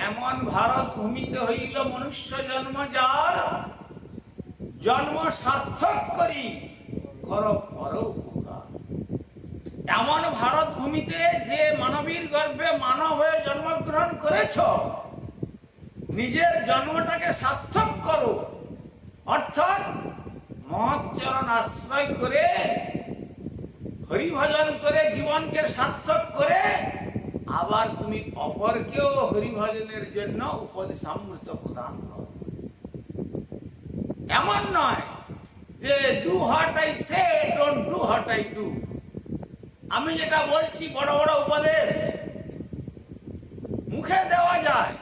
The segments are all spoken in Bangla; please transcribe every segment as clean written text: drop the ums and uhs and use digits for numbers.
এমন ভারত ভূমিতে হইল মনুষ্য জন্ম, যার জন্ম সার্থক করি কর পর উপকার। এমন ভারত ভূমিতে যে মানবীর গর্ভে মানব হয়ে জন্মগ্রহণ করেছ, নিজের জন্মটাকে সার্থক করো, অর্থাৎ মহৎ চরণ আশ্রয় করে হরিভজন করে জীবনকে সার্থক করে আবার তুমি অপরকেও হরিভজনের জন্য উপদেশামৃত প্রদান করো। এমন নয় যে do what I say, don't do what I do. আমি যেটা বলছি বড় বড় উপদেশ মুখে দেওয়া যায়,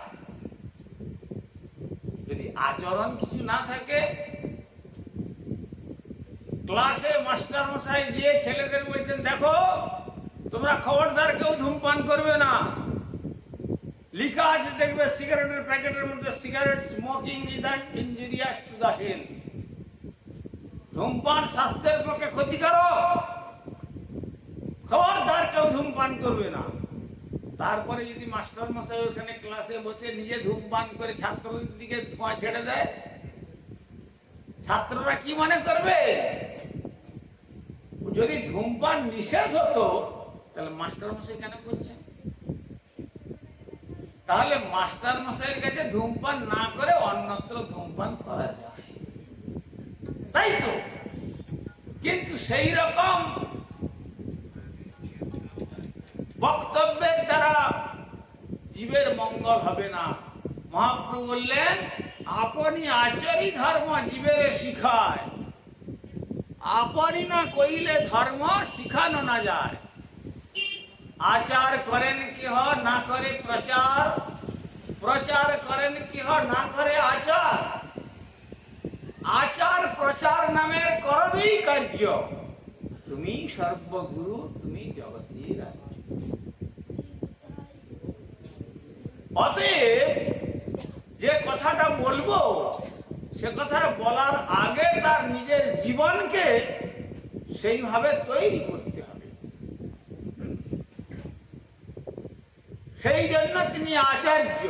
যদি আচরণ কিছু না থাকে। ক্লাসে মাস্টার মশাই গিয়ে ছেলেদের বলছেন, দেখো তোমরা খবরদার কেউ ধূমপান করবে না। লিখা আছে দেখবে সিগারেটের প্যাকেটের মধ্যে, cigarette smoking is an injurious to the health. ধূমপান স্বাস্থ্যের পক্ষে ক্ষতিকারক, খবরদার কেউ ধূমপান করবে না। তারপরে যদি মাস্টার মশাই ওখানে ক্লাসে বসে নিজে ধূমপান করে ছাত্রদের দিকে ধোঁয়া ছেড়ে দেয়, ছাত্ররা কি মনে করবে? যদি ধূমপান নিষেধ হতো তাহলে মাস্টার মশাই কেন করছেন? তাহলে মাস্টার মশাইয়ের কাছে ধূমপান না করে অন্যত্র ধূমপান করা যায়, তাই তো। কিন্তু সেই রকম বক্তব্যের দ্বারা জীবের মঙ্গল হবে না। মহাপ্রভু বললেন, আপনি আচরি ধর্ম জীবের শিখায়, আপনি না কইলে ধর্ম শিখানো না যায়। আচার করেন কেহ না করে প্রচার, প্রচার করেন কেহ না করে আচার। আচার প্রচার নামের করবেই কার্য, তুমি সর্বগুরু, তুমি জগতের রাজ্য। অতএব যে কথাটা বলবো সে কথাটা বলার আগে তার নিজের জীবনকে সেইভাবে তৈরি করতে হবে। সেই জন্য তিনি আচার্য।